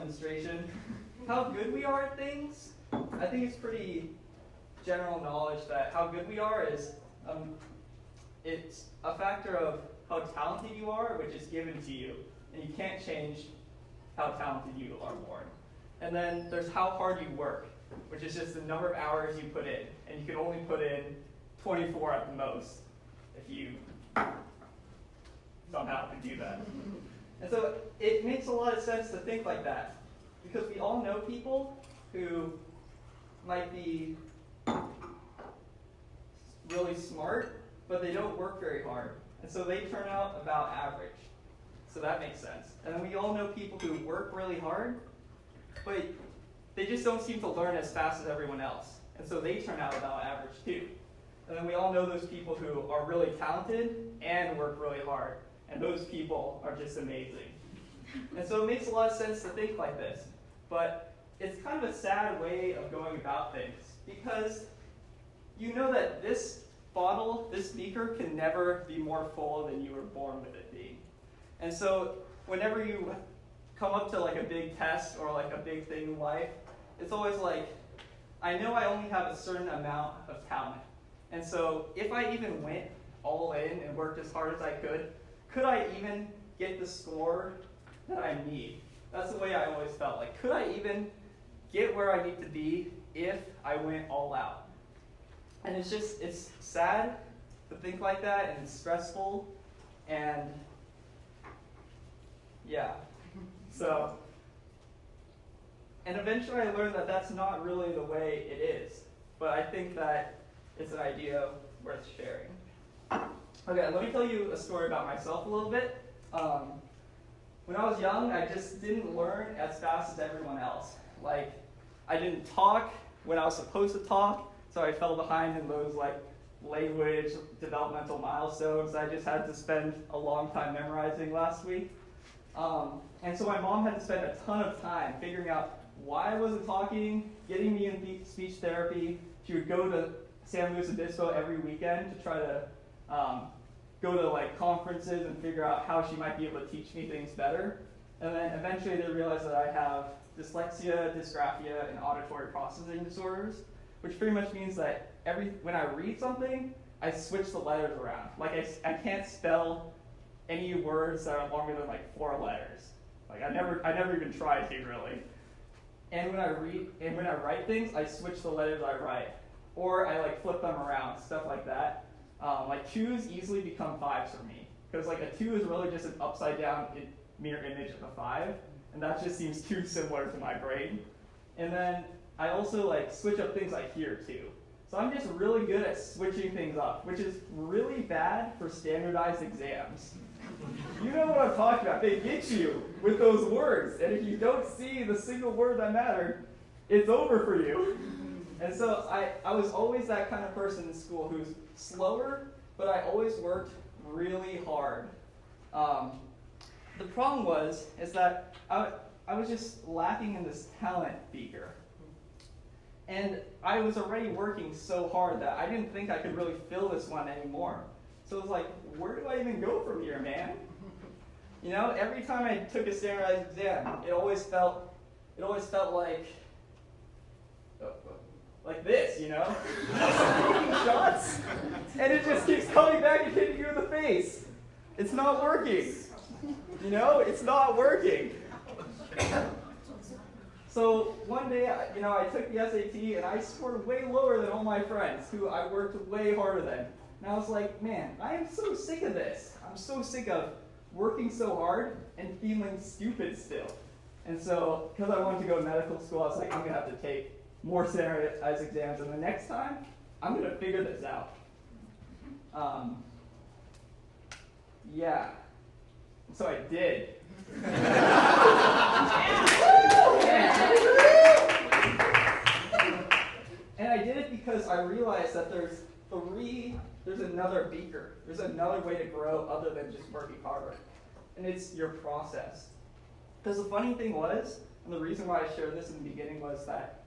demonstration. How good we are at things, I think it's pretty general knowledge that how good we are is, it's a factor of how talented you are, which is given to you. And you can't change how talented you are born. And then there's how hard you work, which is just the number of hours you put in. And you can only put in 24 at the most if you somehow can do that. And so it makes a lot of sense to think like that, because we all know people who might be really smart, but they don't work very hard. And so they turn out about average. So that makes sense. And then we all know people who work really hard, but they just don't seem to learn as fast as everyone else. And so they turn out about average too. And then we all know those people who are really talented and work really hard. And those people are just amazing. And so it makes a lot of sense to think like this. But it's kind of a sad way of going about things, because you know that this bottle, this beaker, can never be more full than you were born with it being. And so whenever you come up to like a big test or like a big thing in life, it's always like, I know I only have a certain amount of talent. And so if I even went all in and worked as hard as I could I even get the score that I need? That's the way I always felt. Like, could I even get where I need to be if I went all out? And it's sad to think like that, and it's stressful, and yeah. So, and eventually I learned that that's not really the way it is, but I think that it's an idea worth sharing. Okay, let me tell you a story about myself a little bit. When I was young, I just didn't learn as fast as everyone else. Like, I didn't talk when I was supposed to talk, so I fell behind in those like language developmental milestones I just had to spend a long time memorizing last week. And so my mom had to spend a ton of time figuring out why I wasn't talking, getting me in speech therapy. She would go to San Luis Obispo every weekend to try to go to like conferences and figure out how she might be able to teach me things better. And then eventually they realized that I have dyslexia, dysgraphia, and auditory processing disorders, which pretty much means that when I read something, I switch the letters around. Like I can't spell any words that are longer than like 4 letters. Like I never even tried to really. And when I write things, I switch the letters I write, or I like flip them around, stuff like that. Like 2's easily become 5's for me, because like a 2 is really just an upside down mirror image of a 5, and that just seems too similar to my brain. And then I also like switch up things I hear too. So I'm just really good at switching things up, which is really bad for standardized exams. You know what I'm talking about. They get you with those words, and if you don't see the single word that mattered, it's over for you. And so I was always that kind of person in school who's slower, but I always worked really hard. The problem is that I was just lacking in this talent beaker. And I was already working so hard that I didn't think I could really fill this one anymore. So it was like, where do I even go from here, man? You know, every time I took a standardized exam, it always felt like this, you know? Taking shots, and it just keeps coming back and hitting you in the face. It's not working. You know, it's not working. So one day, I took the SAT and I scored way lower than all my friends who I worked way harder than. And I was like, man, I am so sick of this. I'm so sick of working so hard and feeling stupid still. And so, because I wanted to go to medical school, I was like, I'm going to have to take more standardized exams, and the next time, I'm going to figure this out. Yeah. So I did. And I did it because I realized that there's another beaker. There's another way to grow other than just working harder. And it's your process. Because the funny thing was, and the reason why I shared this in the beginning was that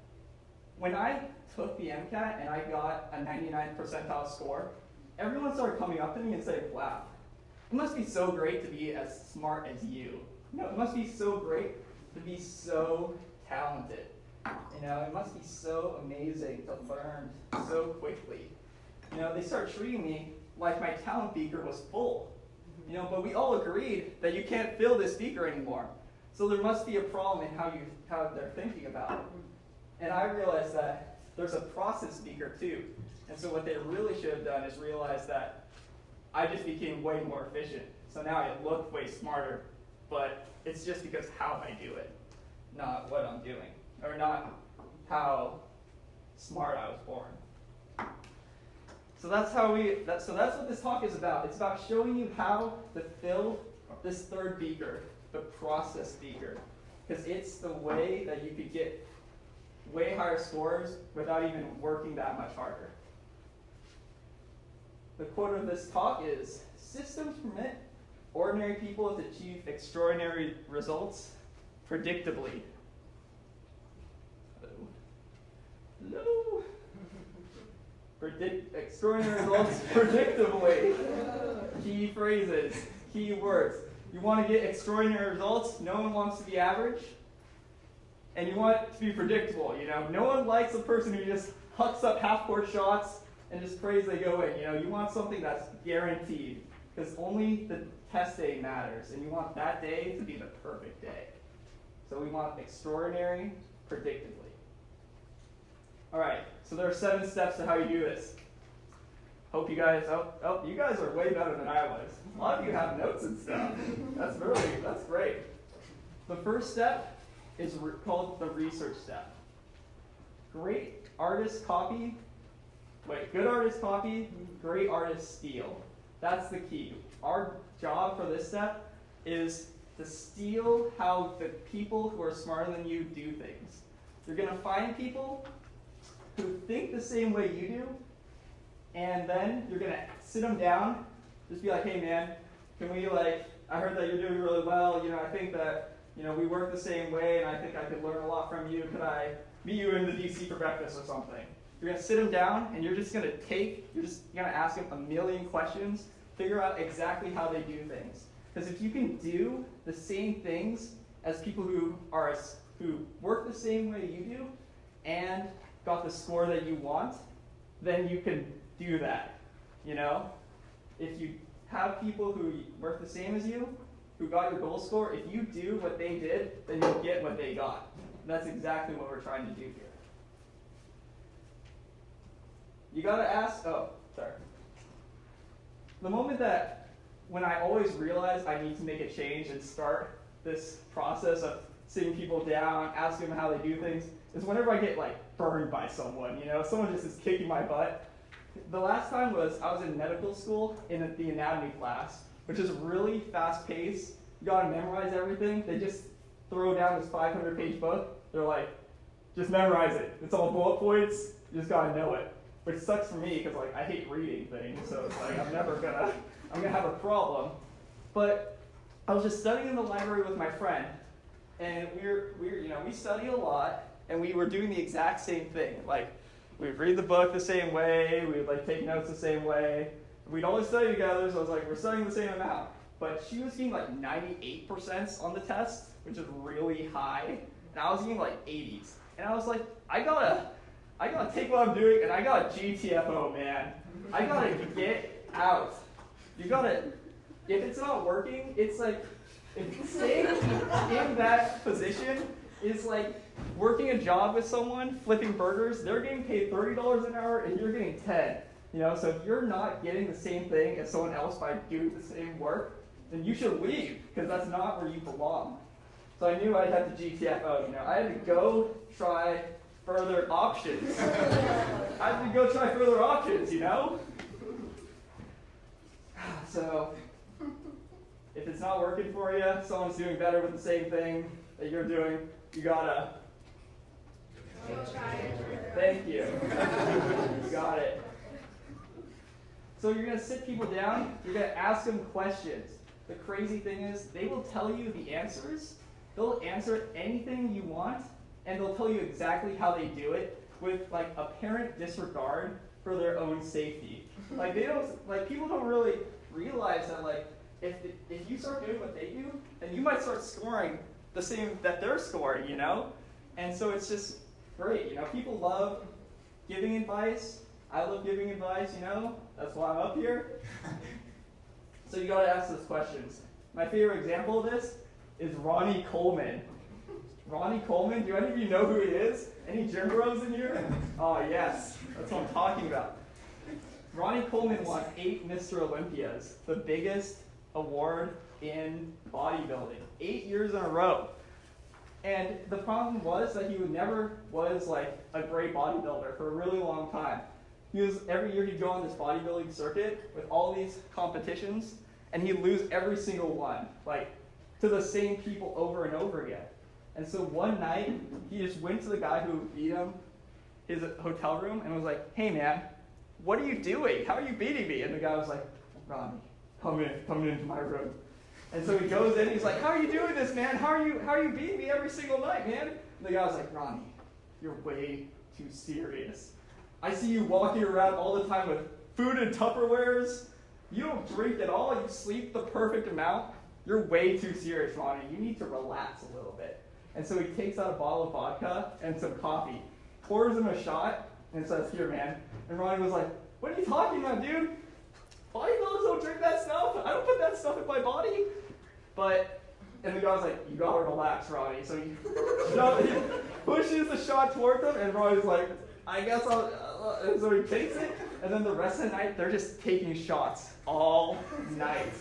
when I took the MCAT and I got a 99th percentile score, everyone started coming up to me and saying, wow, it must be so great to be as smart as you. You know, it must be so great to be so talented. You know, it must be so amazing to learn so quickly. You know, they start treating me like my talent beaker was full. You know, but we all agreed that you can't fill this beaker anymore. So there must be a problem in how they're thinking about it. And I realized that there's a process beaker too. And so what they really should have done is realize that I just became way more efficient. So now I look way smarter, but it's just because how I do it, not what I'm doing, or not how smart I was born. So that's what this talk is about. It's about showing you how to fill this third beaker, the process beaker, because it's the way that you could get way higher scores without even working that much harder. The quote of this talk is, "Systems permit ordinary people to achieve extraordinary results predictably." Hello? Extraordinary results predictably. Key phrases, key words. You want to get extraordinary results? No one wants to be average. And you want it to be predictable, you know? No one likes a person who just hucks up half-court shots and just prays they go in. You know, you want something that's guaranteed, because only the test day matters, and you want that day to be the perfect day. So we want extraordinary, predictably. All right, so there are 7 steps to how you do this. Hope you guys, you guys are way better than I was. A lot of you have notes and stuff. That's great. The first step is called the research step. Good artists copy, great artists steal. That's the key. Our job for this step is to steal how the people who are smarter than you do things. You're going to find people who think the same way you do, and then you're going to sit them down, just be like, hey man, can we I heard that you're doing really well, you know, I think that, you know, we work the same way, and I think I could learn a lot from you. Could I meet you in the DC for breakfast or something? You're going to sit them down, and you're just going to ask them a million questions, figure out exactly how they do things. Because if you can do the same things as people who work the same way you do, and got the score that you want, then you can do that, you know? If you have people who work the same as you, who got your goal score, if you do what they did, then you'll get what they got. And that's exactly what we're trying to do here. You gotta ask, the moment when I always realize I need to make a change and start this process of sitting people down, asking them how they do things, is whenever I get burned by someone, you know, someone just is kicking my butt. The last time I was in medical school in the anatomy class, which is really fast paced. You gotta memorize everything. They just throw down this 500-page book. They're like, just memorize it. It's all bullet points. You just gotta know it. Which sucks for me because I hate reading things, so it's I'm gonna have a problem. But I was just studying in the library with my friend, and we study a lot, and we were doing the exact same thing. We'd read the book the same way, we would take notes the same way. We'd always study together, so I was we're studying the same amount. But she was getting 98% on the test, which is really high, and I was getting 80s. And I was I gotta take what I'm doing, and I gotta GTFO, man. I gotta get out. You gotta, if it's not working, it's if staying in that position is working a job with someone, flipping burgers. They're getting paid $30 an hour, and you're getting 10. You know, so if you're not getting the same thing as someone else by doing the same work, then you should leave, because that's not where you belong. So I knew I'd have to GTFO, you know. I had to go try further options. You know? So, if it's not working for you, someone's doing better with the same thing that you're doing, you gotta... Thank you. You got it. So you're going to sit people down, you're going to ask them questions. The crazy thing is, they will tell you the answers, they'll answer anything you want, and they'll tell you exactly how they do it with apparent disregard for their own safety. People don't really realize that if you start doing what they do, then you might start scoring the same that they're scoring, you know? And so it's just great, you know? People love giving advice. I love giving advice, you know? That's why I'm up here. So you gotta ask those questions. My favorite example of this is Ronnie Coleman. Ronnie Coleman, do any of you know who he is? Any gym bros in here? Oh yes, that's what I'm talking about. Ronnie Coleman won 8 Mr. Olympias, the biggest award in bodybuilding, 8 years in a row. And the problem was that he never was like a great bodybuilder for a really long time. Every year he'd go on this bodybuilding circuit with all these competitions, and he'd lose every single one, like to the same people over and over again. And so one night, he just went to the guy who beat him, his hotel room, and was like, "Hey man, what are you doing? How are you beating me?" And the guy was like, "Ronnie, come into my room." And so he goes in, he's like, "How are you doing this, man? How are you beating me every single night, man?" And the guy was like, "Ronnie, you're way too serious. I see you walking around all the time with food and Tupperwares. You don't drink at all. You sleep the perfect amount. You're way too serious, Ronnie. You need to relax a little bit." And so he takes out a bottle of vodka and some coffee, pours him a shot, and says, "Here, man." And Ronnie was like, "What are you talking about, dude? Bodybuilders don't drink that stuff. I don't put that stuff in my body." And the guy was like, "You gotta relax, Ronnie." So he pushes the shot towards him, and Ronnie's like, "I guess I'll," and so he takes it, and then the rest of the night, they're just taking shots all night.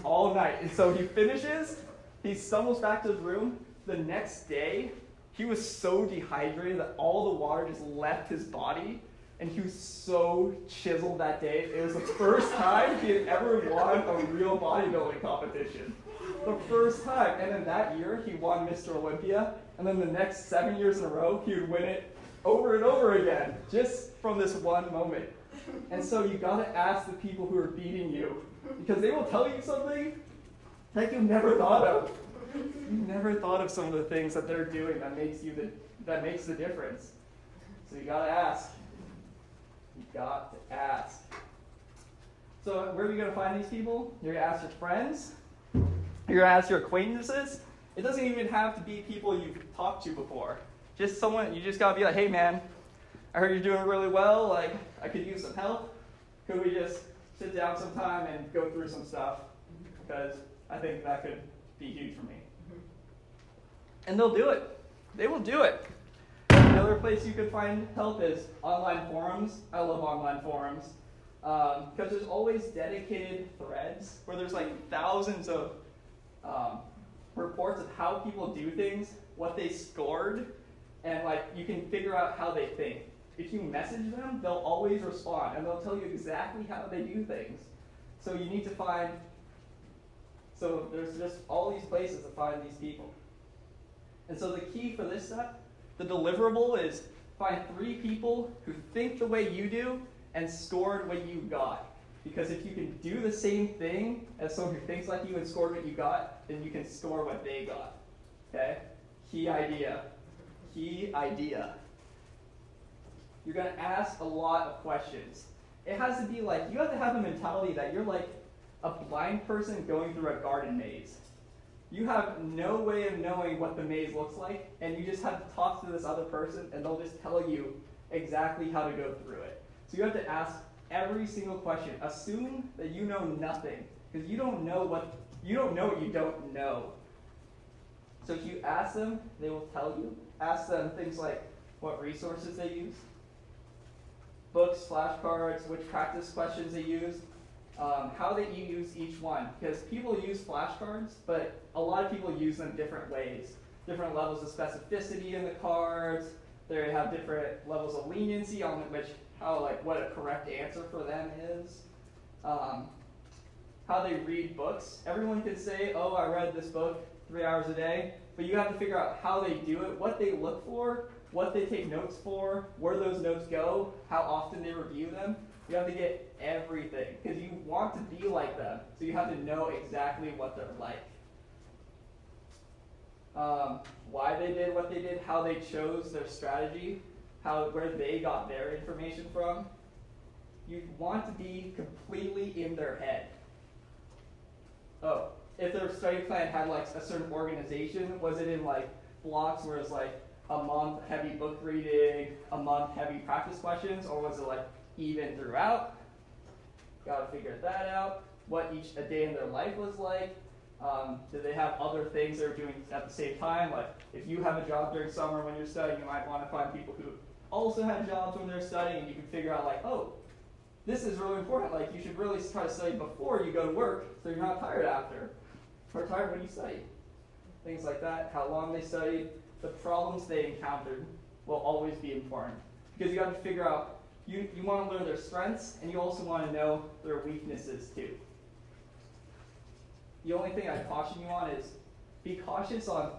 All night. And so he finishes, he stumbles back to his room. The next day, he was so dehydrated that all the water just left his body, and he was so chiseled that day. It was the first time he had ever won a real bodybuilding competition. The first time. And then that year, he won Mr. Olympia, and then the next 7 years in a row, he would win it over and over again, just from this one moment. And so you gotta ask the people who are beating you, because they will tell you something that you never thought of. You never thought of some of the things that they're doing that makes the difference. So you gotta ask. You got to ask. So where are you gonna find these people? You're gonna ask your friends. You're gonna ask your acquaintances. It doesn't even have to be people you've talked to before. Just someone, you just gotta be like, "Hey man, I heard you're doing really well, like I could use some help. Could we just sit down sometime and go through some stuff? Because I think that could be huge for me." And they'll do it. They will do it. Another place you could find help is online forums. I love online forums because there's always dedicated threads where there's like thousands of reports of how people do things, what they scored, and like you can figure out how they think. If you message them, they'll always respond, and they'll tell you exactly how they do things. So you need to find, so there's just all these places to find these people. And so the key for this step, the deliverable is find 3 people who think the way you do and scored what you got. Because if you can do the same thing as someone who thinks like you and scored what you got, then you can score what they got. Okay? Key idea. Key idea. You're going to ask a lot of questions. It has to be like, you have to have a mentality that you're like a blind person going through a garden maze. You have no way of knowing what the maze looks like, and you just have to talk to this other person, and they'll just tell you exactly how to go through it. So you have to ask every single question. Assume that you know nothing, because you don't know what you don't know. So if you ask them, they will tell you. Ask them things like what resources they use, books, flashcards, which practice questions they use, how they use each one. Because people use flashcards, but a lot of people use them different ways. Different levels of specificity in the cards. They have different levels of leniency on what a correct answer for them is. How they read books. Everyone can say, "Oh, I read this book 3 hours a day," but you have to figure out how they do it, what they look for, what they take notes for, where those notes go, how often they review them. You have to get everything, because you want to be like them, so you have to know exactly what they're like. Why they did what they did, how they chose their strategy, where they got their information from. You want to be completely in their head. Oh, if their study plan had like a certain organization, was it in like blocks where it's like a month heavy book reading, a month heavy practice questions, or was it like even throughout? Gotta figure that out. What a day in their life was like. Did they have other things they were doing at the same time? Like if you have a job during summer when you're studying, you might want to find people who also had jobs when they're studying, and you can figure out like, oh, this is really important. Like you should really try to study before you go to work so you're not tired after, or tired when you study. Things like that, how long they studied, the problems they encountered will always be important. Because you have to figure out, you want to learn their strengths, and you also want to know their weaknesses too. The only thing I'd caution you on is be cautious on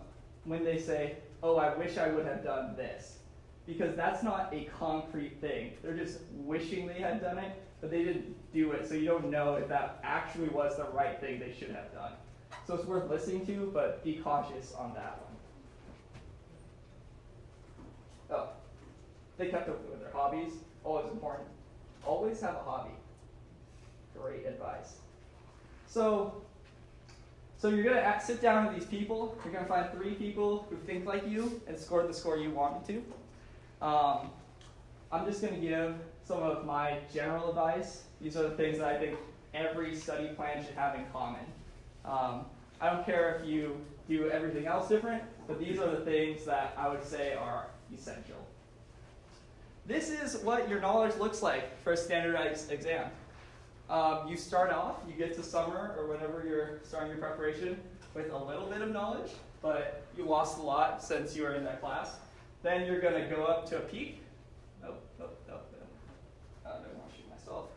when they say, oh, I wish I would have done this. Because that's not a concrete thing. They're just wishing they had done it, but they didn't do it, so you don't know if that actually was the right thing they should have done. So it's worth listening to, but be cautious on that one. Oh, they kept up with their hobbies. Always important. Always have a hobby. Great advice. So you're going to sit down with these people. You're going to find 3 people who think like you and score the score you wanted to. I'm just going to give some of my general advice. These are the things that I think every study plan should have in common. I don't care if you do everything else different, but these are the things that I would say are essential. This is what your knowledge looks like for a standardized exam. You start off, you get to summer or whenever you're starting your preparation with a little bit of knowledge, but you lost a lot since you were in that class. Then you're going to go up to a peak. Nope. I don't want to shoot myself.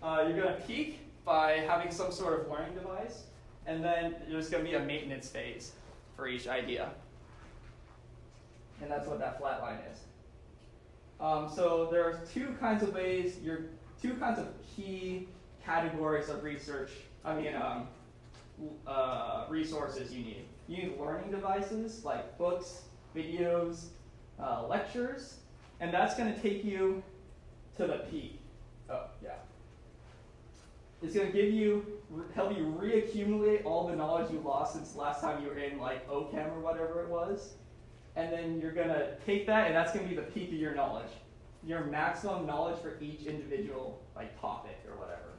You're going to peak by having some sort of learning device, and then there's going to be a maintenance phase for each idea. And that's what that flat line is. So there are 2 kinds of ways, 2 kinds of key categories of research, resources you need. You need learning devices like books, videos, lectures, and that's going to take you to the peak. Oh, yeah. It's going to help you reaccumulate all the knowledge you lost since last time you were in like OChem or whatever it was. And then you're going to take that, and that's going to be the peak of your knowledge. Your maximum knowledge for each individual like topic or whatever.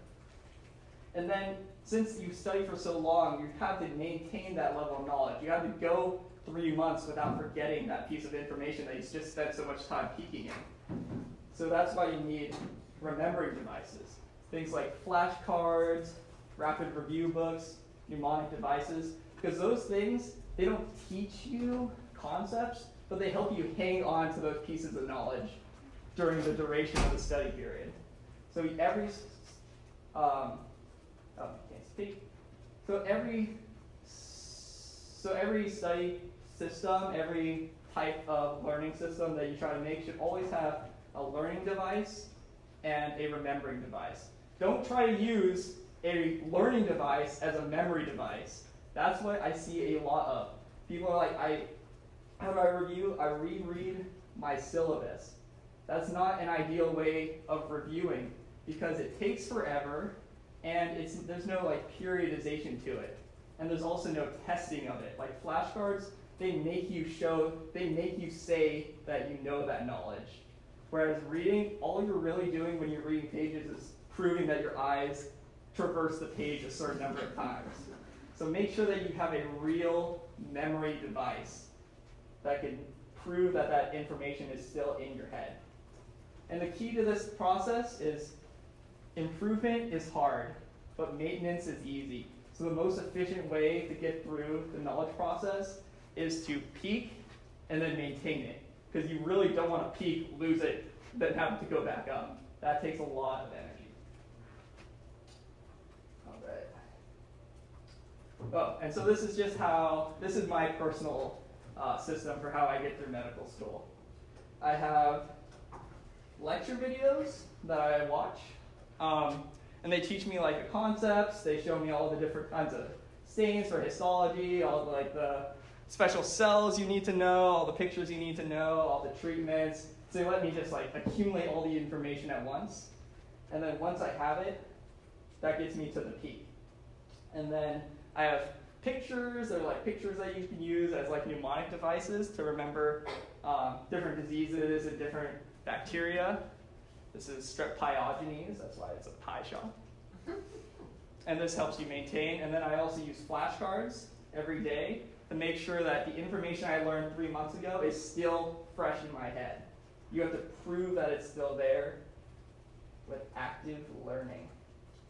And then, since you study for so long, you have to maintain that level of knowledge. You have to go 3 months without forgetting that piece of information that you just spent so much time peeking in. So that's why you need remembering devices. Things like flashcards, rapid review books, mnemonic devices. Because those things, they don't teach you concepts, but they help you hang on to those pieces of knowledge during the duration of the study period. So every study system, every type of learning system that you try to make should always have a learning device and a remembering device. Don't try to use a learning device as a memory device. That's what I see a lot of. People are like, how do I review? I reread my syllabus. That's not an ideal way of reviewing because it takes forever and there's no like periodization to it. And there's also no testing of it. Like flashcards, they make you say that you know that knowledge. Whereas reading, all you're really doing when you're reading pages is proving that your eyes traverse the page a certain number of times. So make sure that you have a real memory device that can prove that that information is still in your head. And the key to this process is improvement is hard, but maintenance is easy. So the most efficient way to get through the knowledge process is to peak and then maintain it. Because you really don't want to peak, lose it, then have to go back up. That takes a lot of energy. All right. Oh, and so this is my personal system for how I get through medical school. I have lecture videos that I watch, and they teach me like the concepts. They show me all the different kinds of stains for histology, all the, like the special cells you need to know, all the pictures you need to know, all the treatments. So they let me just like accumulate all the information at once, and then once I have it, that gets me to the peak. And then I have pictures. They're like pictures that you can use as like mnemonic devices to remember different diseases and different bacteria. This is strep pyogenes, that's why it's a pie shop. And this helps you maintain. And then I also use flashcards every day to make sure that the information I learned 3 months ago is still fresh in my head. You have to prove that it's still there with active learning.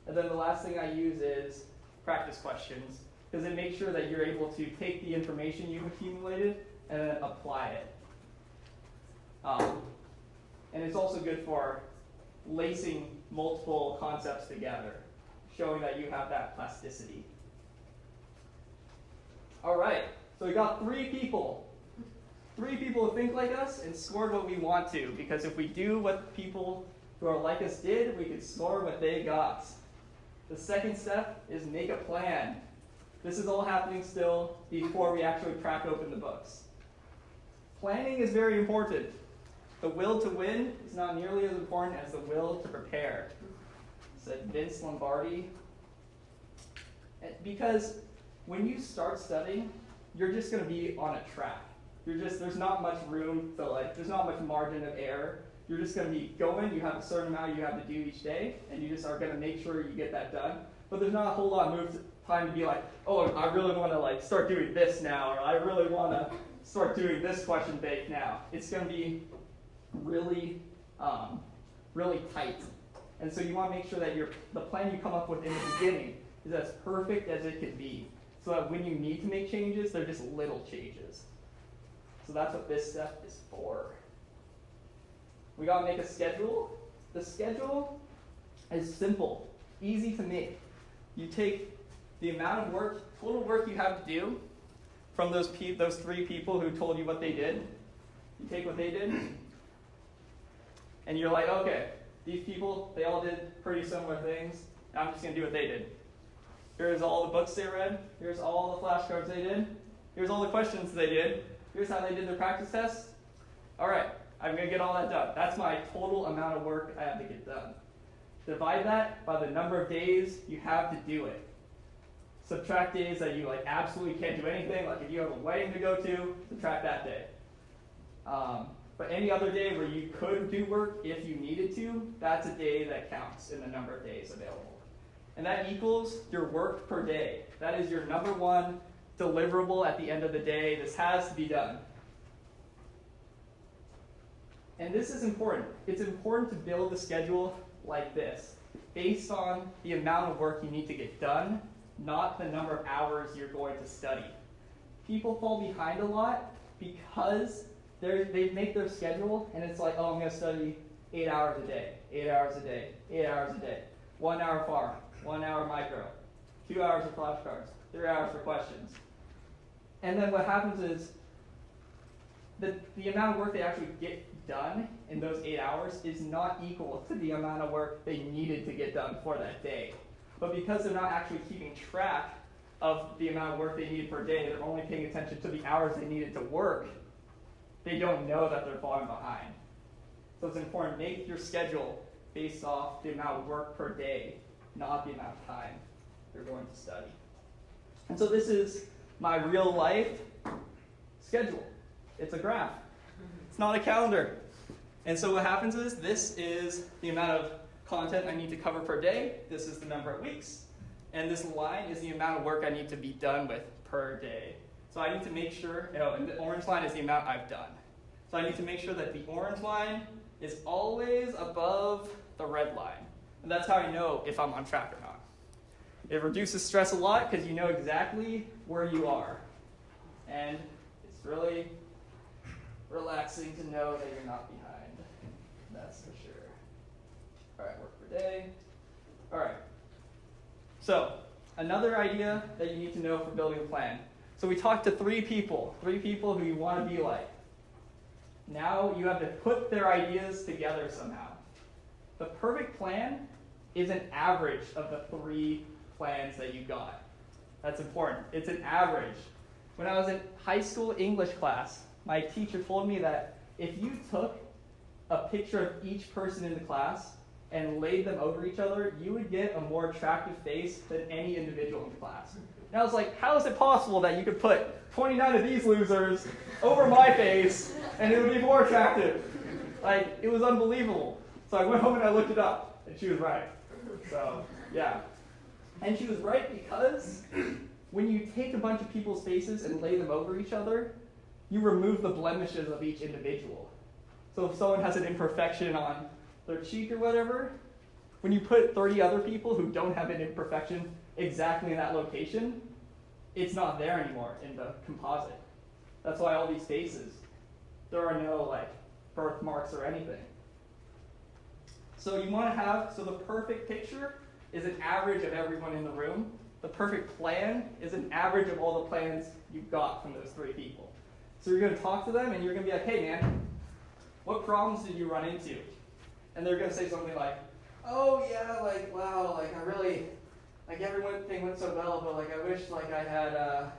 And then the last thing I use is practice questions, because it makes sure that you're able to take the information you've accumulated and then apply it. And it's also good for lacing multiple concepts together, showing that you have that plasticity. All right, so we got 3 people. 3 people who think like us and scored what we want to, because if we do what people who are like us did, we could score what they got. The second step is make a plan. This is all happening still before we actually crack open the books. Planning is very important. The will to win is not nearly as important as the will to prepare, said Vince Lombardi. Because when you start studying, you're just going to be on a track. There's not much room to there's not much margin of error. You're just going to be going, you have a certain amount you have to do each day, and you just are going to make sure you get that done. But there's not a whole lot of time to be like, oh, I really want to start doing this now, or I really want to start doing this question bank now. It's going to be really, really tight. And so you want to make sure that the plan you come up with in the beginning is as perfect as it can be, so that when you need to make changes, they're just little changes. So that's what this step is for. We got to make a schedule. The schedule is simple, easy to make. You take the amount of work, total work you have to do from those 3 people who told you what they did. You take what they did, and you're like, okay, these people, they all did pretty similar things. I'm just going to do what they did. Here's all the books they read. Here's all the flashcards they did. Here's all the questions they did. Here's how they did their practice tests. All right, I'm going to get all that done. That's my total amount of work I have to get done. Divide that by the number of days you have to do it. Subtract days that you absolutely can't do anything. Like if you have a wedding to go to, subtract that day. But any other day where you could do work if you needed to, that's a day that counts in the number of days available. And that equals your work per day. That is your number one deliverable at the end of the day. This has to be done. And this is important. It's important to build the schedule like this, based on the amount of work you need to get done, not the number of hours you're going to study. People fall behind a lot because they make their schedule and it's like, oh, I'm going to study 8 hours a day, 8 hours a day, 8 hours a day, 1 hour farm, 1 hour micro, 2 hours of flashcards, 3 hours for questions. And then what happens is the amount of work they actually get done in those 8 hours is not equal to the amount of work they needed to get done for that day. But because they're not actually keeping track of the amount of work they need per day, they're only paying attention to the hours they needed to work, they don't know that they're falling behind. So it's important, make your schedule based off the amount of work per day, not the amount of time you're going to study. And so this is my real life schedule. It's a graph. It's not a calendar. And so what happens is, this is the amount of content I need to cover per day. This is the number of weeks. And this line is the amount of work I need to be done with per day. So I need to make sure, and the orange line is the amount I've done. So I need to make sure that the orange line is always above the red line. And that's how I know if I'm on track or not. It reduces stress a lot because you know exactly where you are. And it's really relaxing to know that you're not behind. That's for sure. All right, work per day. All right. So another idea that you need to know for building a plan. So we talked to 3 people who you want to be like. Now you have to put their ideas together somehow. The perfect plan is an average of the 3 plans that you got. That's important. It's an average. When I was in high school English class, my teacher told me that if you took a picture of each person in the class and laid them over each other, you would get a more attractive face than any individual in the class. And I was like, how is it possible that you could put 29 of these losers over my face and it would be more attractive? Like, it was unbelievable. So I went home and I looked it up, and she was right. So, yeah. And she was right because when you take a bunch of people's faces and lay them over each other, you remove the blemishes of each individual. So if someone has an imperfection on their cheek or whatever, when you put 30 other people who don't have an imperfection exactly in that location, it's not there anymore in the composite. That's why all these faces, there are no like birthmarks or anything. So you want to have, so the perfect picture is an average of everyone in the room. The perfect plan is an average of all the plans you got from those 3 people. So you're going to talk to them and you're going to be like, hey man, what problems did you run into? And they're going to say something like, oh yeah, like wow, like I really, like everything went so well, but like I wish like I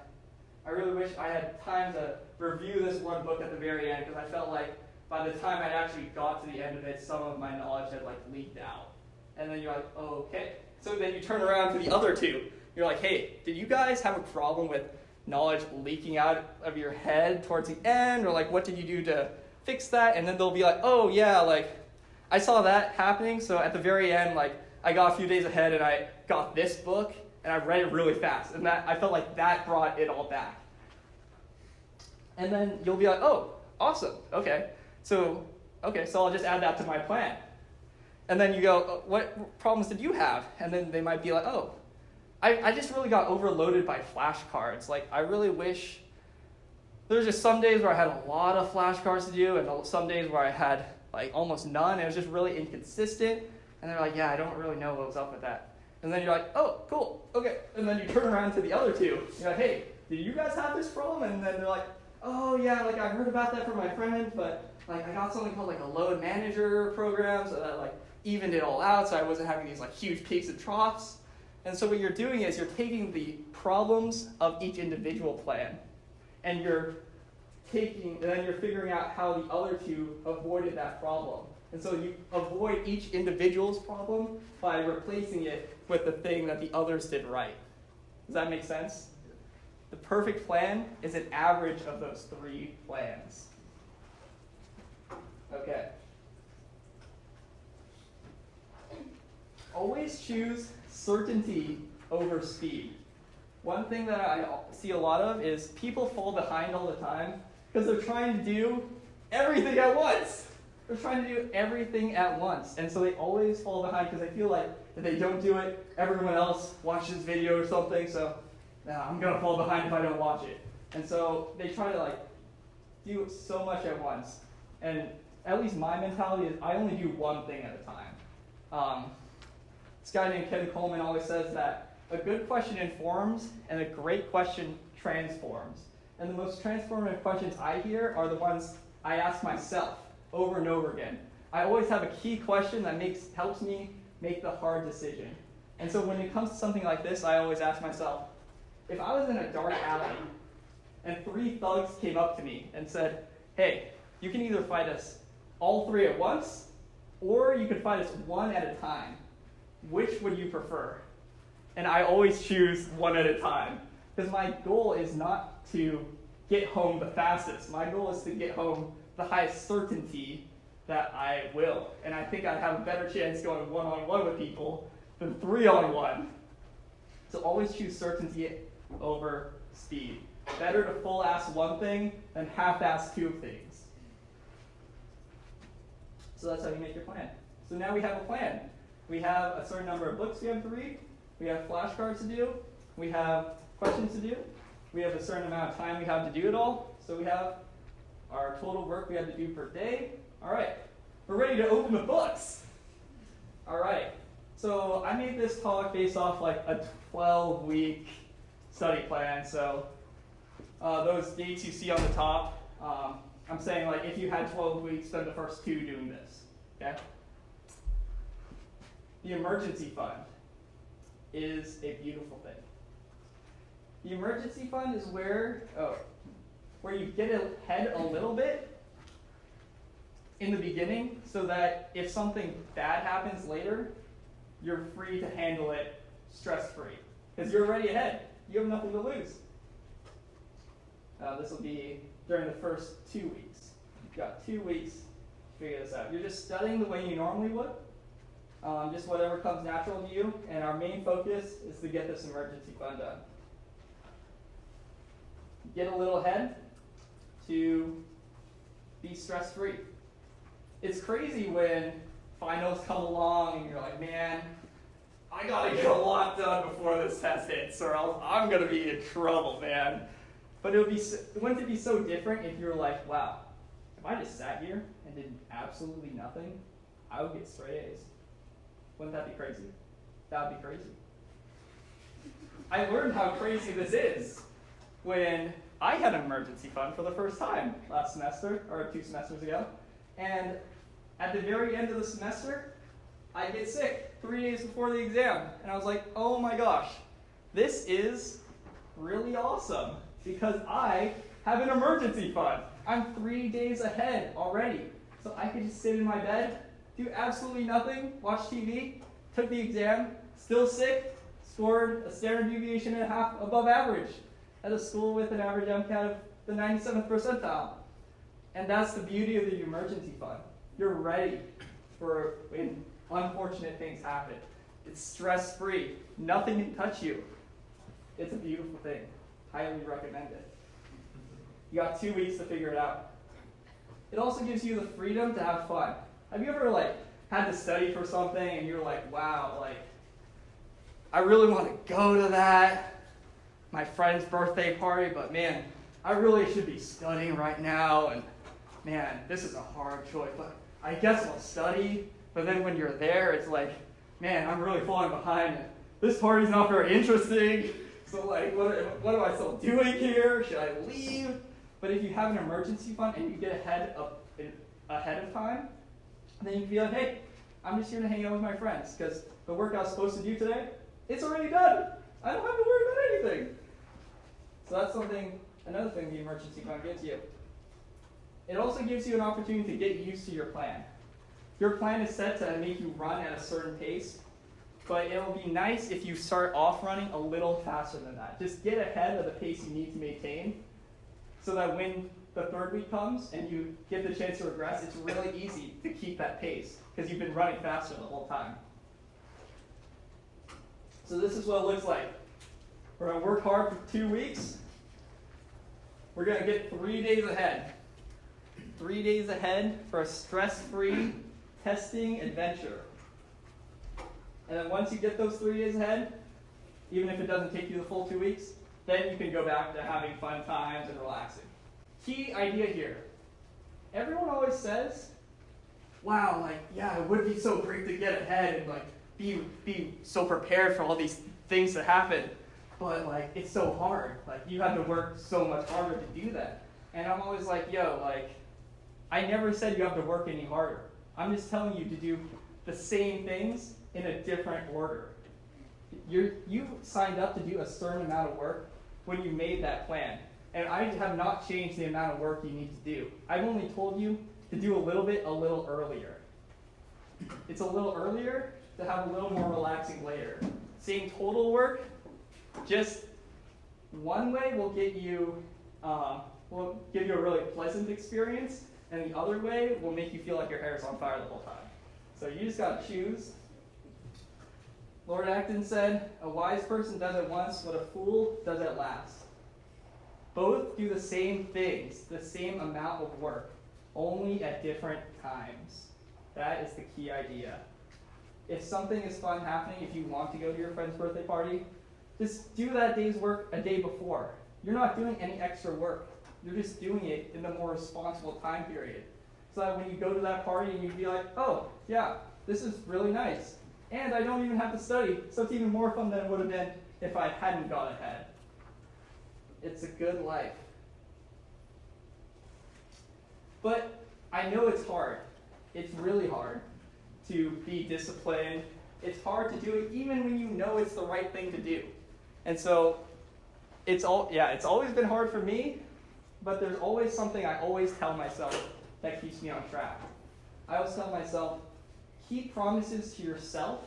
really wish I had time to review this one book at the very end, because I felt like by the time I'd actually got to the end of it, some of my knowledge had like leaked out. And then you're like, oh, okay. So then you turn around to the other 2. You're like, hey, did you guys have a problem with knowledge leaking out of your head towards the end? Or like, what did you do to fix that? And then they'll be like, oh yeah, like I saw that happening. So at the very end, like I got a few days ahead and I got this book and I read it really fast. And that I felt like that brought it all back. And then you'll be like, oh, awesome, okay. So I'll just add that to my plan. And then you go, what problems did you have? And then they might be like, oh, I just really got overloaded by flashcards. Like, I really wish, there's just some days where I had a lot of flashcards to do, and some days where I had like almost none. It was just really inconsistent. And they're like, yeah, I don't really know what was up with that. And then you're like, oh, cool, okay. And then you turn around to the other 2. You're like, hey, did you guys have this problem? And then they're like, oh yeah, like I heard about that from my friend, but like I got something called like a load manager program, so that like evened it all out, so I wasn't having these like huge peaks and troughs. And so what you're doing is you're taking the problems of each individual plan, and then you're figuring out how the other 2 avoided that problem. And so you avoid each individual's problem by replacing it with the thing that the others did right. Does that make sense? The perfect plan is an average of those 3 plans. Okay. Always choose certainty over speed. One thing that I see a lot of is people fall behind all the time because they're trying to do everything at once. They're trying to do everything at once. And so they always fall behind because they feel like if they don't do it, everyone else watches this video or something, so I'm going to fall behind if I don't watch it. And so they try to like do so much at once. And at least my mentality is I only do one thing at a time. This guy named Ken Coleman always says that a good question informs and a great question transforms. And the most transformative questions I hear are the ones I ask myself over and over again. I always have a key question that helps me make the hard decision. And so when it comes to something like this, I always ask myself, if I was in a dark alley and 3 thugs came up to me and said, hey, you can either fight us all 3 at once, or you could fight us 1 at a time. Which would you prefer? And I always choose 1 at a time, because my goal is not to get home the fastest. My goal is to get home the highest certainty that I will. And I think I'd have a better chance going 1-on-1 with people than 3-on-1. So always choose certainty over speed. Better to full-ass one thing than half-ass 2 things. So that's how you make your plan. So now we have a plan. We have a certain number of books we have to read. We have flashcards to do. We have questions to do. We have a certain amount of time we have to do it all. So we have our total work we have to do per day. All right, we're ready to open the books. All right, so I made this talk based off like a 12-week study plan. So those dates you see on the top, I'm saying like if you had 12 weeks, spend the first 2 doing this, okay? The emergency fund is a beautiful thing. The emergency fund is where you get ahead a little bit in the beginning so that if something bad happens later, you're free to handle it stress-free because you're already ahead. you have nothing to lose. This will be during the first 2 weeks. You've got 2 weeks to figure this out. You're just studying the way you normally would, just whatever comes natural to you, and our main focus is to get this emergency fund done. Get a little ahead to be stress-free. It's crazy when finals come along and you're like, man, I gotta get a lot done before this test hits, or else I'm gonna be in trouble, man. But wouldn't it be so different if you were like, wow, if I just sat here and did absolutely nothing, I would get straight A's. Wouldn't that be crazy? That would be crazy. I learned how crazy this is when I had an emergency fund for the first time last semester, or 2 semesters ago. And at the very end of the semester, I get sick 3 days before the exam. And I was like, oh my gosh, this is really awesome because I have an emergency fund. I'm 3 days ahead already. So I could just sit in my bed, do absolutely nothing, watch TV, took the exam, still sick, scored a standard deviation and a half above average at a school with an average MCAT of the 97th percentile. And that's the beauty of the emergency fund. You're ready for when unfortunate things happen. It's stress-free. Nothing can touch you. It's a beautiful thing. Highly recommend it. You got 2 weeks to figure it out. It also gives you the freedom to have fun. Have you ever had to study for something and you're like, wow, I really want to go to that, my friend's birthday party, but man, I really should be studying right now, and man, this is a hard choice, but I guess I'll study. But then when you're there, it's like, man, I'm really falling behind. This party's not very interesting. So what am I still doing here? Should I leave? But if you have an emergency fund and you get ahead of time, then you can be like, hey, I'm just here to hang out with my friends because the work I was supposed to do today, it's already done. I don't have to worry about anything. So that's another thing the emergency fund gives you. It also gives you an opportunity to get used to your plan. Your plan is set to make you run at a certain pace, but it'll be nice if you start off running a little faster than that. Just get ahead of the pace you need to maintain so that when the 3rd week comes and you get the chance to regress, it's really easy to keep that pace because you've been running faster the whole time. So this is what it looks like. We're going to work hard for 2 weeks. We're going to get 3 days ahead. 3 days ahead for a stress-free testing adventure. And then once you get those 3 days ahead, even if it doesn't take you the full 2 weeks, then you can go back to having fun times and relaxing. Key idea here. Everyone always says, wow, yeah, it would be so great to get ahead and be so prepared for all these things that happen. But it's so hard. You have to work so much harder to do that. And I'm always like, yo, I never said you have to work any harder. I'm just telling you to do the same things in a different order. You signed up to do a certain amount of work when you made that plan. And I have not changed the amount of work you need to do. I've only told you to do a little bit a little earlier. It's a little earlier to have a little more relaxing later. Same total work, just one way will give you a really pleasant experience, and the other way will make you feel like your hair is on fire the whole time. So you just got to choose. Lord Acton said, a wise person does it once, what a fool does it last. Both do the same things, the same amount of work, only at different times. That is the key idea. If something is fun happening, if you want to go to your friend's birthday party, just do that day's work a day before. You're not doing any extra work. You're just doing it in the more responsible time period. So that when you go to that party and you be like, oh, yeah, this is really nice. And I don't even have to study, so it's even more fun than it would have been if I hadn't got ahead. It's a good life. But I know it's hard. It's really hard to be disciplined. It's hard to do it even when you know it's the right thing to do. And so it's always been hard for me, but there's always something I always tell myself that keeps me on track. I always tell myself, keep promises to yourself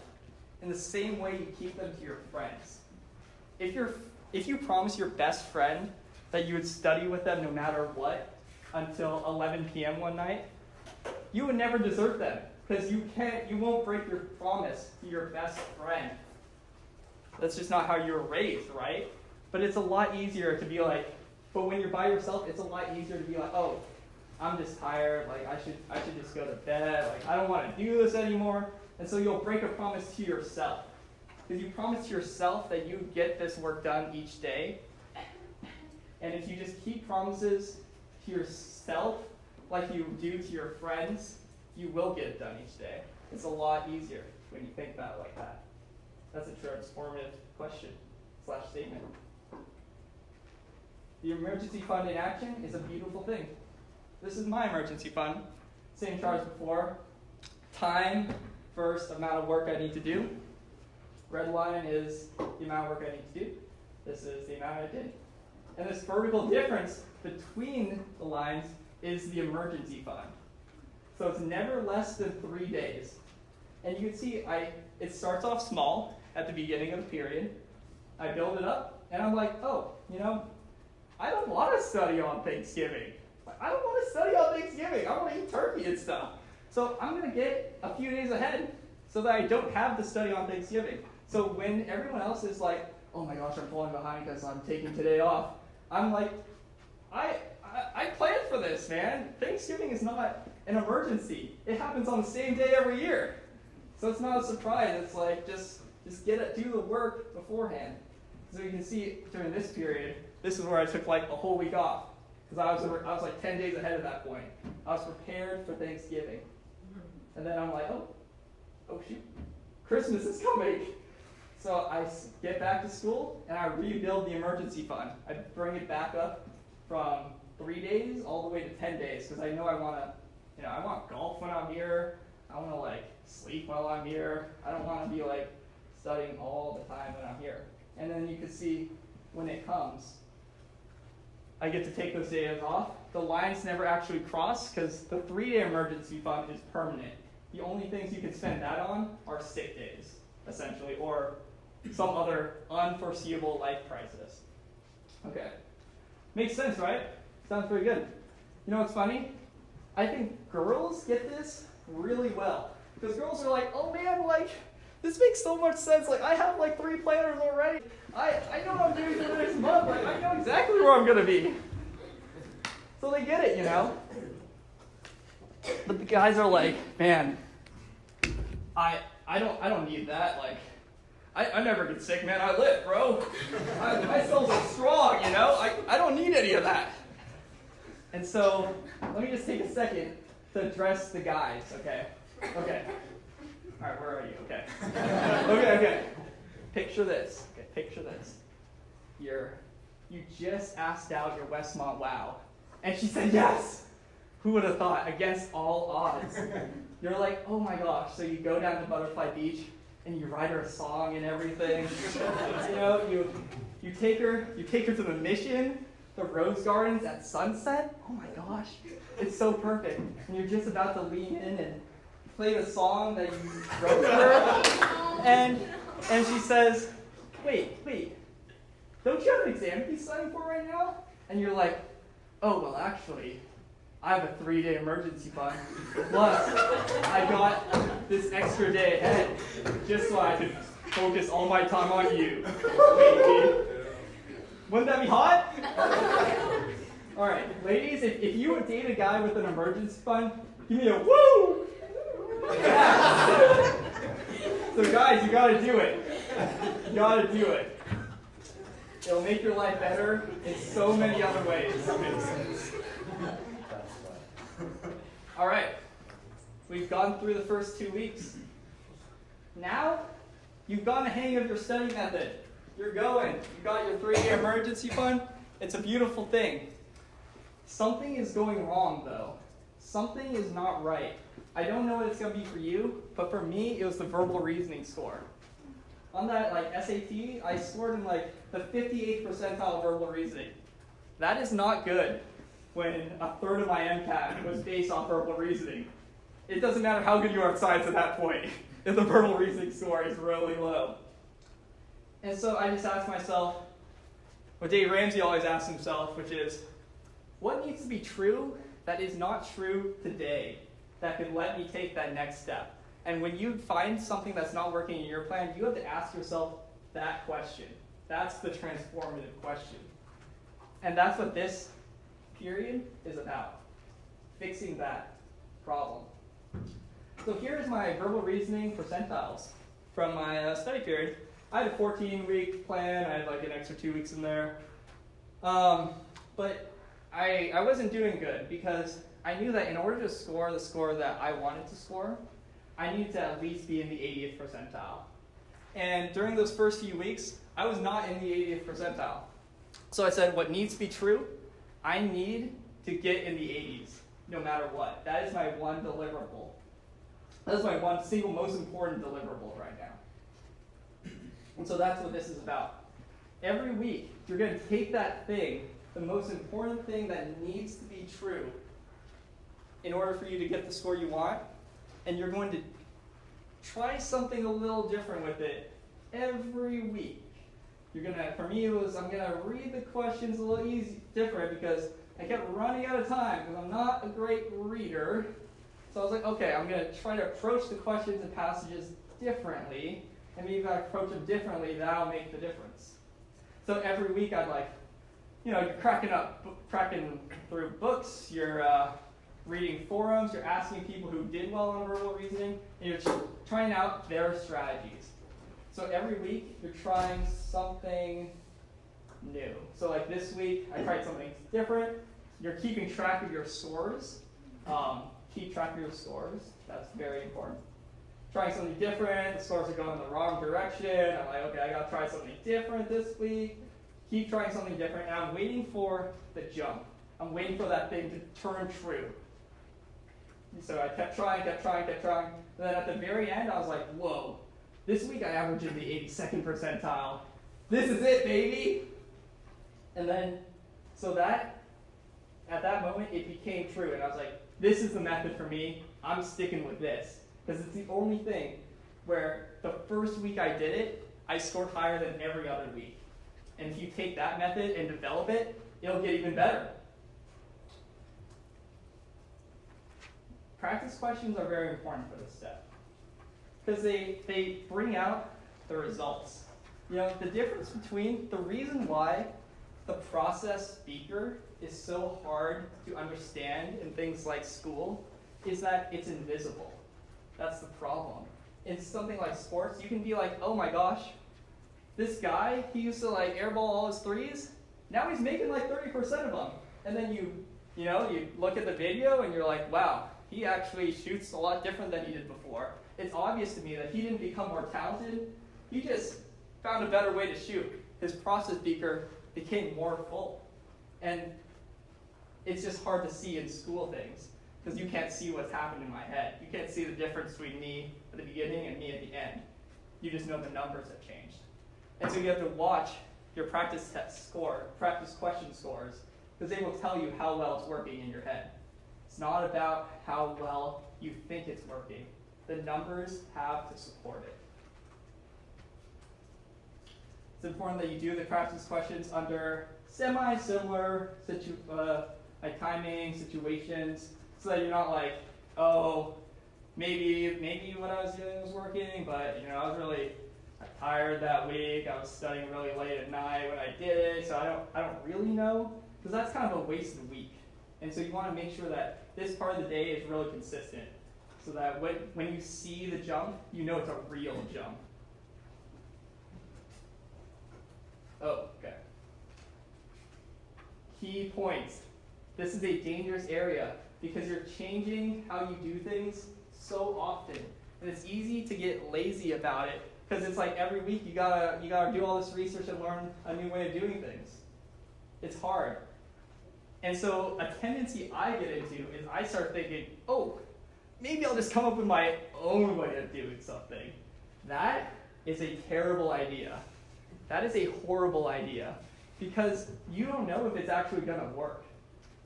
in the same way you keep them to your friends. If you're if you promise your best friend that you would study with them no matter what until 11 p.m. one night, you would never desert them because you won't break your promise to your best friend. That's just not how you were raised, right? But it's a lot easier to be like, but when you're by yourself, it's a lot easier to be like, oh, I'm just tired, like I should just go to bed, like I don't want to do this anymore. And so you'll break a promise to yourself. Because you promise to yourself that you get this work done each day. And if you just keep promises to yourself like you do to your friends, you will get it done each day. It's a lot easier when you think about it like that. That's a transformative question / statement. The emergency fund in action is a beautiful thing. This is my emergency fund. Same chart as before. Time first, amount of work I need to do. Red line is the amount of work I need to do. This is the amount I did. And this vertical difference between the lines is the emergency fund. So it's never less than 3 days. And you can see it starts off small at the beginning of the period. I build it up, and I'm like, oh, I don't want to study on Thanksgiving. I don't want to study on Thanksgiving. I want to eat turkey and stuff. So I'm going to get a few days ahead so that I don't have to study on Thanksgiving. So when everyone else is like, oh my gosh, I'm falling behind because I'm taking today off, I'm like, I planned for this, man. Thanksgiving is not an emergency. It happens on the same day every year. So it's not a surprise. It's like, just do the work beforehand. So you can see during this period, this is where I took like a whole week off. Because I was like 10 days ahead at that point. I was prepared for Thanksgiving. And then I'm like, oh shoot, Christmas is coming. So I get back to school and I rebuild the emergency fund. I bring it back up from 3 days all the way to 10 days because I know I want golf when I'm here. I want to like sleep while I'm here. I don't want to be like studying all the time when I'm here. And then you can see when it comes, I get to take those days off. The lines never actually cross because the 3-day emergency fund is permanent. The only things you can spend that on are sick days, essentially, or some other unforeseeable life crisis. Okay. Makes sense, right? Sounds pretty good. You know what's funny? I think girls get this really well. Because girls are like, oh man, like, this makes so much sense. Like, I have like 3 planners already. I know what I'm doing for the next month. Like, I know exactly where I'm going to be. So they get it, But the guys are like, man, I don't need that. Like, I never get sick, man. I live, bro. My cells are strong, I don't need any of that. And so, let me just take a second to address the guys, okay? Okay. All right, where are you? Okay. Okay. Picture this. Okay, picture this. You just asked out your Westmont wow, and she said yes. Who would have thought? Against all odds. You're like, oh my gosh. So you go down to Butterfly Beach and you write her a song and everything. You take her to the Mission, the Rose Gardens at sunset. Oh my gosh, it's so perfect. And you're just about to lean in and play the song that you wrote for her, and she says, wait, don't you have an exam to be studying for right now? And you're like, oh, well, actually, I have a 3-day emergency fund, plus I got this extra day ahead, just so I could focus all my time on you, baby. Wouldn't that be hot? All right, ladies, if you would date a guy with an emergency fund, give me a woo! Yeah. So guys, you gotta do it. You gotta do it. It'll make your life better in so many other ways. All right, we've gone through the first 2 weeks. Now, you've gotten the hang of your study method. You're going. You got your 3-day emergency fund. It's a beautiful thing. Something is going wrong, though. Something is not right. I don't know what it's going to be for you, but for me, it was the verbal reasoning score. On that SAT, I scored in the 58th percentile of verbal reasoning. That is not good when a third of my MCAT was based on verbal reasoning. It doesn't matter how good you are at science at that point if the verbal reasoning score is really low. And so I just asked myself, what Dave Ramsey always asks himself, which is, what needs to be true that is not true today that could let me take that next step? And when you find something that's not working in your plan, you have to ask yourself that question. That's the transformative question. And that's what this period is about, fixing that problem. So here's my verbal reasoning percentiles from my study period. I had a 14-week plan. I had like an extra 2 weeks in there. But I wasn't doing good because I knew that in order to score the score that I wanted to score, I needed to at least be in the 80th percentile. And during those first few weeks, I was not in the 80th percentile. So I said, what needs to be true? I need to get in the 80s, no matter what. That is my one deliverable. That is my one single most important deliverable right now. And so that's what this is about. Every week, you're going to take that thing, the most important thing that needs to be true in order for you to get the score you want, and you're going to try something a little different with it every week. You're gonna, for me, I'm gonna read the questions a little different because I kept running out of time because I'm not a great reader. So I was like, okay, I'm gonna try to approach the questions and passages differently, and maybe if I approach them differently, that'll make the difference. So every week I'd you're cracking through books, you're reading forums, you're asking people who did well on verbal reasoning, and you're trying out their strategies. So every week, you're trying something new. So like this week, I tried something different. You're keeping track of your scores. Keep track of your scores. That's very important. Trying something different. The scores are going in the wrong direction. I'm like, okay, I got to try something different this week. Keep trying something different. And I'm waiting for the jump. I'm waiting for that thing to turn true. So I kept trying. And then at the very end, I was like, whoa. This week I averaged in the 82nd percentile. This is it, baby! And then, so that, at that moment, it became true. And I was like, this is the method for me. I'm sticking with this. Because it's the only thing where the first week I did it, I scored higher than every other week. And if you take that method and develop it, it'll get even better. Practice questions are very important for this step. Because they bring out the results. The difference between the reason why the process speaker is so hard to understand in things like school is that it's invisible. That's the problem. In something like sports, you can be like, oh my gosh, this guy, he used to airball all his threes. Now he's making 30% of them. And then you look at the video and you're like, wow, he actually shoots a lot different than he did before. It's obvious to me that he didn't become more talented. He just found a better way to shoot. His process beaker became more full. And it's just hard to see in school things because you can't see what's happened in my head. You can't see the difference between me at the beginning and me at the end. You just know the numbers have changed. And so you have to watch your practice question scores because they will tell you how well it's working in your head. It's not about how well you think it's working. The numbers have to support it. It's important that you do the practice questions under semi-similar timing situations so that you're not like, oh, maybe what I was doing was working, but I was really tired that week. I was studying really late at night when I did it, so I don't really know, because that's kind of a wasted week. And so you want to make sure that this part of the day is really consistent. So that when you see the jump, you know it's a real jump. Oh, okay. Key points. This is a dangerous area because you're changing how you do things so often. And it's easy to get lazy about it because it's like every week you gotta do all this research and learn a new way of doing things. It's hard. And so a tendency I get into is I start thinking, oh, maybe I'll just come up with my own way of doing something. That is a terrible idea. That is a horrible idea because you don't know if it's actually going to work.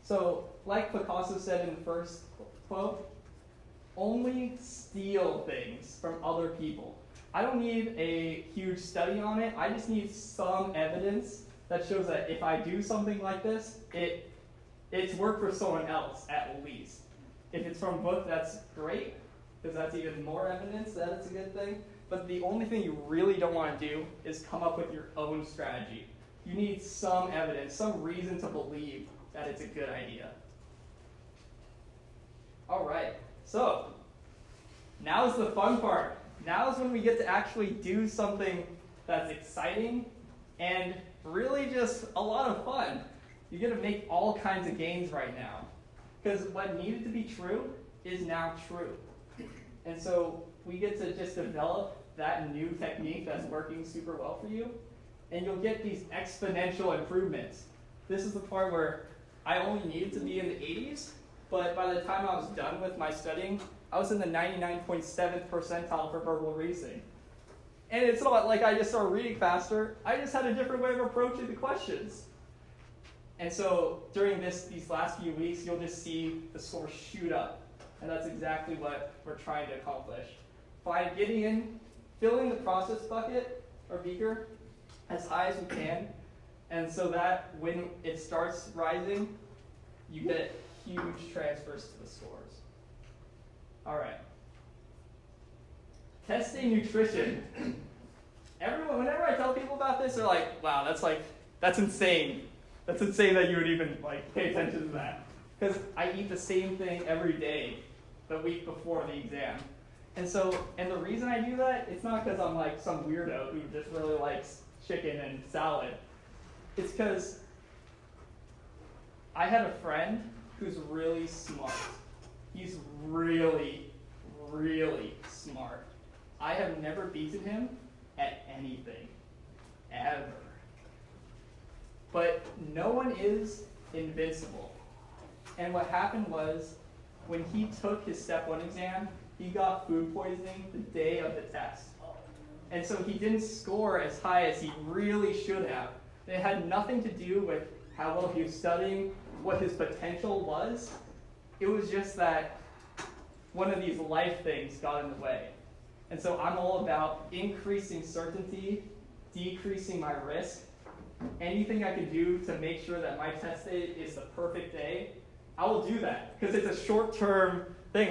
So, like Picasso said in the first quote, only steal things from other people. I don't need a huge study on it. I just need some evidence that shows that if I do something like this, it's work for someone else at least. If it's from a book, that's great, because that's even more evidence that it's a good thing. But the only thing you really don't want to do is come up with your own strategy. You need some evidence, some reason to believe that it's a good idea. All right, so now's the fun part. Now is when we get to actually do something that's exciting and really just a lot of fun. You get to make all kinds of gains right now. Because what needed to be true is now true. And so we get to just develop that new technique that's working super well for you, and you'll get these exponential improvements. This is the part where I only needed to be in the 80s, but by the time I was done with my studying, I was in the 99.7th percentile for verbal reasoning. And it's not like I just started reading faster, I just had a different way of approaching the questions. And so during these last few weeks, you'll just see the score shoot up. And that's exactly what we're trying to accomplish. By filling the process bucket or beaker as high as we can, and so that when it starts rising, you get huge transfers to the scores. All right. Test day nutrition. Whenever I tell people about this, they're like, wow, that's insane. That's insane that you would even pay attention to that. Because I eat the same thing every day the week before the exam. And the reason I do that, it's not because I'm like some weirdo who just really likes chicken and salad. It's because I had a friend who's really smart. He's really, really smart. I have never beaten him at anything, ever. But no one is invincible. And what happened was, when he took his step 1 exam, he got food poisoning the day of the test. And so he didn't score as high as he really should have. It had nothing to do with how well he was studying, what his potential was. It was just that one of these life things got in the way. And so I'm all about increasing certainty, decreasing my risk. Anything I can do to make sure that my test day is the perfect day, I will do that. Because it's a short-term thing.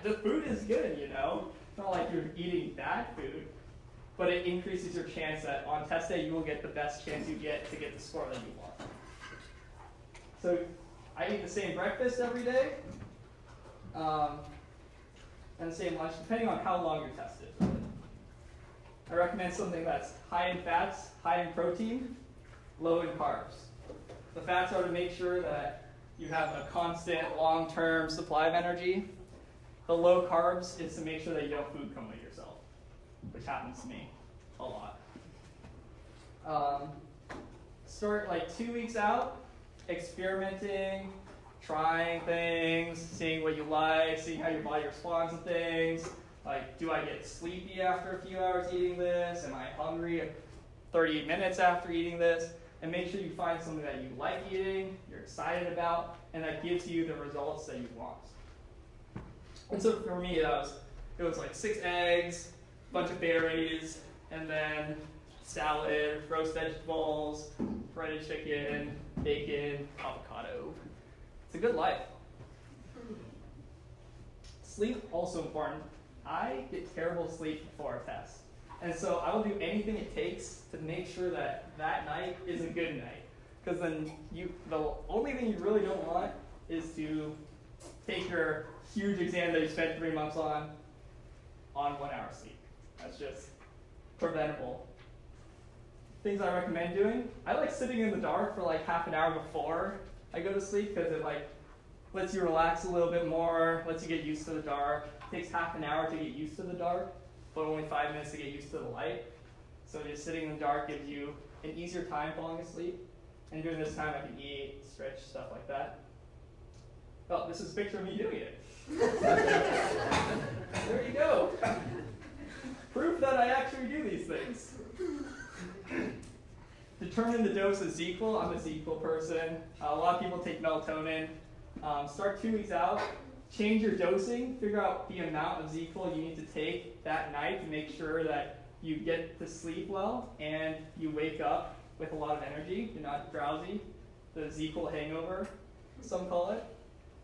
The food is good, you know. It's not like you're eating bad food. But it increases your chance that on test day you will get the best chance you get to get the score that you want. So I eat the same breakfast every day, and the same lunch, depending on how long your test is. Really. I recommend something that's high in fats, high in protein, low in carbs. The fats are to make sure that you have a constant, long-term supply of energy. The low carbs is to make sure that you don't food coma yourself, which happens to me a lot. Start 2 weeks out, experimenting, trying things, seeing what you like, seeing how your body responds to things. Do I get sleepy after a few hours eating this? Am I hungry 30 minutes after eating this? And make sure you find something that you like eating, you're excited about, and that gives you the results that you want. And so for me, it was 6 eggs, a bunch of berries, and then salad, roast vegetables, breaded chicken, bacon, avocado. It's a good life. Sleep, also important. I get terrible sleep before a test. And so I will do anything it takes to make sure that night is a good night. Because then the only thing you really don't want is to take your huge exam that you spent 3 months on 1 hour sleep. That's just preventable. Things I recommend doing, I like sitting in the dark for half an hour before I go to sleep, because it lets you relax a little bit more, lets you get used to the dark. It takes half an hour to get used to the dark, but only 5 minutes to get used to the light. So just sitting in the dark gives you an easier time falling asleep. And during this time I can eat, stretch, stuff like that. Oh, this is a picture of me doing it. There you go. Proof that I actually do these things. Determine the dose of ZQL. I'm a ZQL person. A lot of people take melatonin. Start 2 weeks out. Change your dosing. Figure out the amount of ZQL you need to take that night to make sure that you get to sleep well and you wake up with a lot of energy. You're not drowsy. The Z-equal hangover, some call it.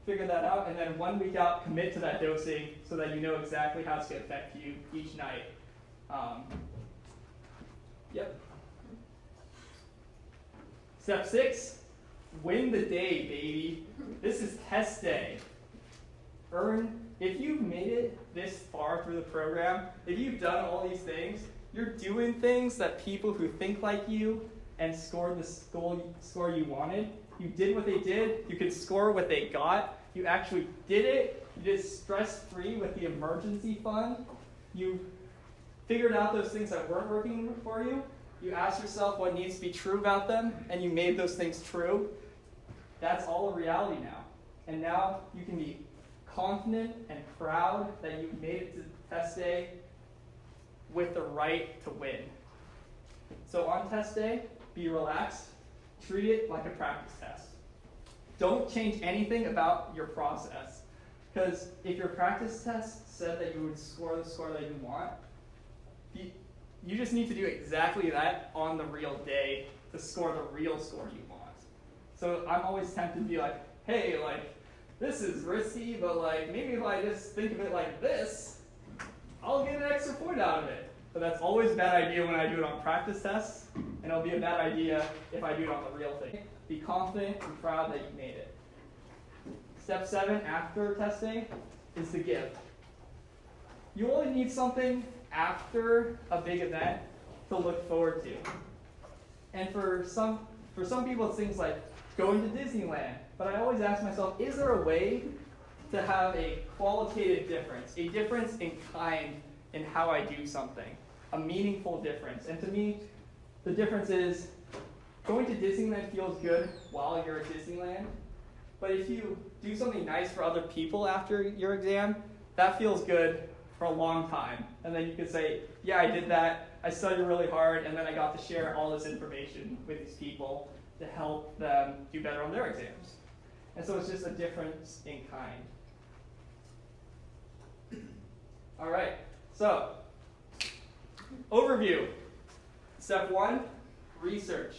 Figure that out, and then 1 week out, commit to that dosing so that you know exactly how it's going to affect you each night. Yep. Step 6, win the day, baby. This is test day. If you've made it this far through the program, if you've done all these things, you're doing things that people who think like you and scored the score you wanted, you did what they did, you could score what they got, you actually did it, you did stress-free with the emergency fund, you figured out those things that weren't working for you, you asked yourself what needs to be true about them, and you made those things true. That's all a reality now. And now you can be confident and proud that you made it to test day with the right to win. So on test day, be relaxed, treat it like a practice test. Don't change anything about your process, because if your practice test said that you would score the score that you want, you just need to do exactly that on the real day to score the real score you want. So I'm always tempted to be like, hey, like, this is risky, but like maybe if I just think of it like this, I'll get an extra point out of it. But that's always a bad idea when I do it on practice tests, and it'll be a bad idea if I do it on the real thing. Be confident and proud that you made it. Step 7 after testing is to give. You only need something after a big event to look forward to. And for some people it's things like going to Disneyland. But I always ask myself, is there a way to have a qualitative difference, a difference in kind in how I do something, a meaningful difference? And to me, the difference is going to Disneyland feels good while you're at Disneyland, but if you do something nice for other people after your exam, that feels good for a long time. And then you can say, yeah, I did that, I studied really hard, and then I got to share all this information with these people to help them do better on their exams. And so it's just a difference in kind. All right, so overview. Step 1, research.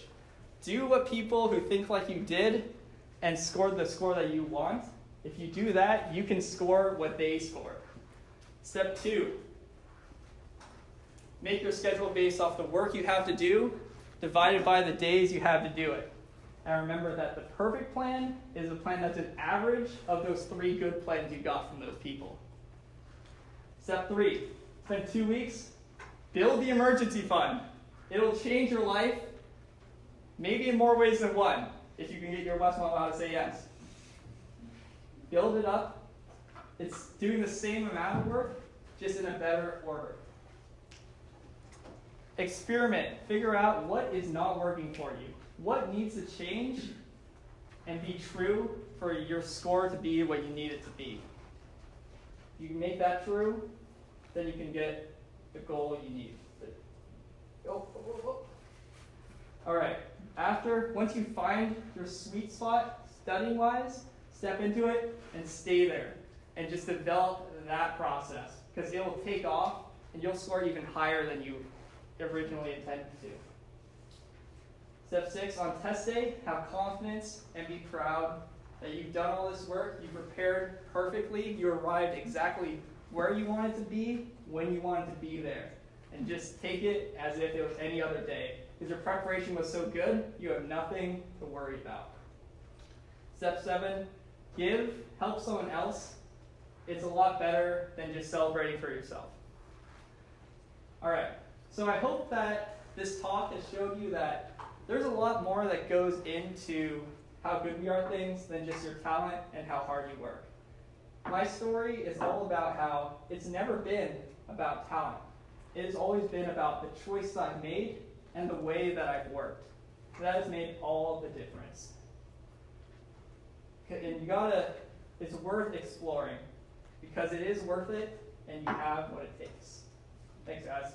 Do what people who think like you did and scored the score that you want. If you do that, you can score what they scored. Step 2, make your schedule based off the work you have to do, divided by the days you have to do it. And remember that the perfect plan is a plan that's an average of those 3 good plans you got from those people. Step 3, spend 2 weeks, build the emergency fund. It'll change your life, maybe in more ways than one, if you can get your West mom out to say yes. Build it up. It's doing the same amount of work, just in a better order. Experiment. Figure out what is not working for you. What needs to change and be true for your score to be what you need it to be. If you can make that true, then you can get the goal you need. All right. Once you find your sweet spot studying-wise, step into it and stay there. And just develop that process, because it will take off and you'll score even higher than you originally intended to. Step 6, on test day, have confidence and be proud that you've done all this work, you prepared perfectly, you arrived exactly where you wanted to be, when you wanted to be there. And just take it as if it was any other day. Because your preparation was so good, you have nothing to worry about. Step 7, give, help someone else. It's a lot better than just celebrating for yourself. All right, so I hope that this talk has showed you that there's a lot more that goes into how good we are at things than just your talent and how hard you work. My story is all about how it's never been about talent. It has always been about the choice I've made and the way that I've worked. That has made all the difference. And it's worth exploring, because it is worth it and you have what it takes. Thanks, guys.